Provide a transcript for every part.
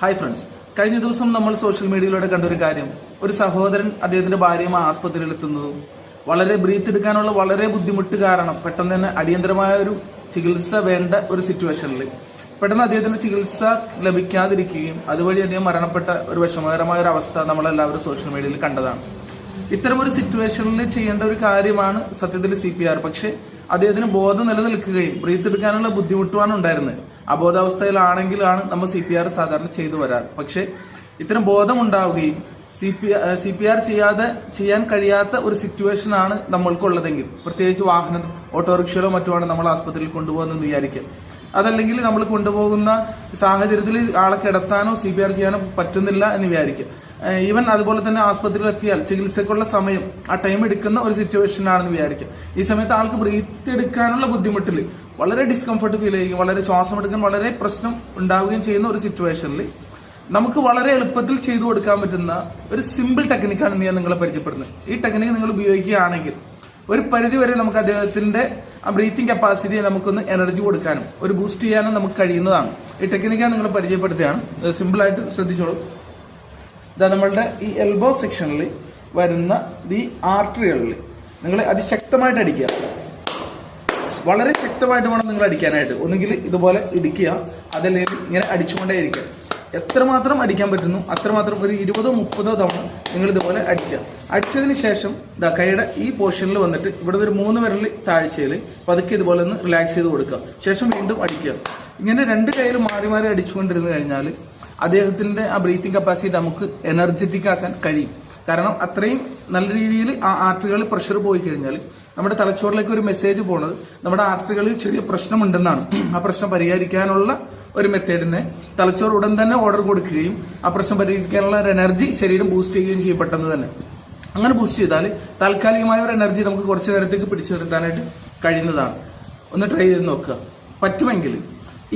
Hi friends, കഴിഞ്ഞ ദിവസം നമ്മൾ സോഷ്യൽ മീഡിയയിലൂടെ കണ്ടൊരു കാര്യം, ഒരു സഹോദരൻ അദ്ദേഹത്തിന്റെ ഭാര്യയുമായി ആസ്പത്രിയിൽ എത്തുന്നതും വളരെ ബ്രീത്ത് എടുക്കാനുള്ള വളരെ ബുദ്ധിമുട്ട് കാരണം പെട്ടെന്ന് തന്നെ അടിയന്തരമായ ഒരു ചികിത്സ വേണ്ട ഒരു സിറ്റുവേഷനിൽ പെട്ടെന്ന് അദ്ദേഹത്തിന് ചികിത്സ ലഭിക്കാതിരിക്കുകയും അതുവഴി അദ്ദേഹം മരണപ്പെട്ട ഒരു വിഷമകരമായ ഒരു അവസ്ഥ നമ്മളെല്ലാവരും സോഷ്യൽ മീഡിയയിൽ കണ്ടതാണ്. ഇത്തരമൊരു സിറ്റുവേഷനിൽ ചെയ്യേണ്ട ഒരു കാര്യമാണ് സത്യത്തിൽ CPR. പക്ഷേ അദ്ദേഹത്തിന് ബോധം നിലനിൽക്കുകയും ബ്രീത്ത് എടുക്കാനുള്ള ബുദ്ധിമുട്ടുമാണ് ഉണ്ടായിരുന്നത്. അബോധാവസ്ഥയിലാണെങ്കിലാണ് നമ്മൾ CPR സാധാരണ ചെയ്തു വരാറ്. പക്ഷേ ഇത്തരം ബോധം ഉണ്ടാവുകയും CPR ചെയ്യാൻ കഴിയാത്ത ഒരു സിറ്റുവേഷൻ ആണ് നമ്മൾക്കുള്ളതെങ്കിൽ, പ്രത്യേകിച്ച് വാഹനം ഓട്ടോറിക്ഷയിലോ മറ്റുമാണ് നമ്മൾ ആസ്പത്രിയിൽ കൊണ്ടുപോകുന്നതെന്ന് വിചാരിക്കാം. അതല്ലെങ്കിൽ നമ്മൾ കൊണ്ടുപോകുന്ന സാഹചര്യത്തിൽ ആളെ കിടത്താനോ CPR ചെയ്യാനോ പറ്റുന്നില്ല എന്ന് വിചാരിക്കാം. ഈവൻ അതുപോലെ തന്നെ ആസ്പത്രിയിൽ എത്തിയാൽ ചികിത്സക്കുള്ള സമയം ആ ടൈം എടുക്കുന്ന ഒരു സിറ്റുവേഷൻ ആണെന്ന് വിചാരിക്കാം. ഈ സമയത്ത് ആൾക്ക് ബ്രീത്ത് എടുക്കാനുള്ള ബുദ്ധിമുട്ടിൽ വളരെ ഡിസ്കംഫർട്ട് ഫീൽ ചെയ്യുകയും വളരെ ശ്വാസം എടുക്കാൻ വളരെ പ്രശ്നം ഉണ്ടാവുകയും ചെയ്യുന്ന ഒരു സിറ്റുവേഷനിൽ നമുക്ക് വളരെ എളുപ്പത്തിൽ ചെയ്തു കൊടുക്കാൻ പറ്റുന്ന ഒരു സിമ്പിൾ ടെക്നിക്കാണ് ഞാൻ നിങ്ങളെ പരിചയപ്പെടുന്നത്. ഈ ടെക്നിക്ക് നിങ്ങൾ ഉപയോഗിക്കുകയാണെങ്കിൽ ഒരു പരിധി വരെ നമുക്ക് അദ്ദേഹത്തിന്റെ ആ ബ്രീത്തിങ് കപ്പാസിറ്റിയെ നമുക്കൊന്ന് എനർജി കൊടുക്കാനും ഒരു ബൂസ്റ്റ് ചെയ്യാനും നമുക്ക് കഴിയുന്നതാണ്. ഈ ടെക്നിക്കാണ് നിങ്ങളെ പരിചയപ്പെടുത്തുകയാണ്. സിമ്പിളായിട്ട് ശ്രദ്ധിച്ചോളൂ. ഇതാ നമ്മളുടെ ഈ എൽബോ സെക്ഷനിൽ വരുന്ന ഈ ആർട്ടറികളിൽ നിങ്ങൾ അതിശക്തമായിട്ട് അടിക്കുക. വളരെ ശക്തമായിട്ട് വേണം നിങ്ങൾ അടിക്കാനായിട്ട്. ഒന്നുകിൽ ഇതുപോലെ ഇടിക്കുക, അതല്ലെങ്കിൽ ഇങ്ങനെ അടിച്ചുകൊണ്ടേയിരിക്കുക. എത്രമാത്രം അടിക്കാൻ പറ്റുന്നു അത്രമാത്രം ഒരു 20-30 തവണ നിങ്ങൾ ഇതുപോലെ അടിക്കുക. അടിച്ചതിന് ശേഷം ഇതാ കൈയുടെ ഈ പോർഷനിൽ വന്നിട്ട് ഇവിടെ ഒരു 3 വിരൽ താഴ്ചയിൽ പതുക്കെ ഇതുപോലെ ഒന്ന് റിലാക്സ് ചെയ്ത് കൊടുക്കുക. ശേഷം വീണ്ടും അടിക്കുക. ഇങ്ങനെ 2 കൈയിൽ മാറി മാറി അടിച്ചുകൊണ്ടിരുന്നു കഴിഞ്ഞാൽ അദ്ദേഹത്തിന്റെ ആ ബ്രീത്തിങ് കപ്പാസിറ്റി നമുക്ക് എനർജറ്റിക് ആക്കാൻ കഴിയും. കാരണം അത്രയും നല്ല രീതിയിൽ ആ ആർട്ടറികളിൽ പ്രഷർ പോയി കഴിഞ്ഞാൽ നമ്മുടെ തലച്ചോറിലേക്ക് ഒരു മെസ്സേജ് പോണത് നമ്മുടെ ആർട്ടറികളിൽ ചെറിയ പ്രശ്നമുണ്ടെന്നാണ്. ആ പ്രശ്നം പരിഹരിക്കാനുള്ള ഒരു മെത്തേഡിനെ തലച്ചോറ് ഉടൻ തന്നെ ഓർഡർ കൊടുക്കുകയും ആ പ്രശ്നം പരിഹരിക്കാനുള്ള ഒരു എനർജി ശരീരം ബൂസ്റ്റ് ചെയ്യുകയും ചെയ്യും പെട്ടെന്ന് തന്നെ. അങ്ങനെ ബൂസ്റ്റ് ചെയ്താൽ താൽക്കാലികമായ ഒരു എനർജി നമുക്ക് കുറച്ചു നേരത്തേക്ക് പിടിച്ചു നിർത്താനായിട്ട് കഴിയുന്നതാണ്. ഒന്ന് ട്രൈ ചെയ്ത് നോക്കുക. പറ്റുമെങ്കിൽ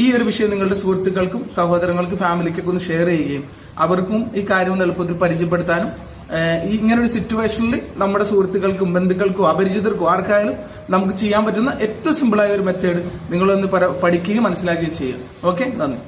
ഈ ഒരു വിഷയം നിങ്ങളുടെ സുഹൃത്തുക്കൾക്കും സഹോദരങ്ങൾക്കും ഫാമിലിക്കൊക്കെ ഒന്ന് ഷെയർ ചെയ്യുകയും അവർക്കും ഈ കാര്യം എളുപ്പത്തിൽ പരിചയപ്പെടുത്താനും ഇങ്ങനൊരു സിറ്റുവേഷനിൽ നമ്മുടെ സുഹൃത്തുക്കൾക്കും ബന്ധുക്കൾക്കും അപരിചിതർക്കും ആർക്കായാലും നമുക്ക് ചെയ്യാൻ പറ്റുന്ന ഏറ്റവും സിമ്പിളായ ഒരു മെത്തേഡ് നിങ്ങളൊന്ന് പഠിക്കുകയും മനസ്സിലാക്കുകയും ചെയ്യുക. ഓക്കെ, നന്ദി.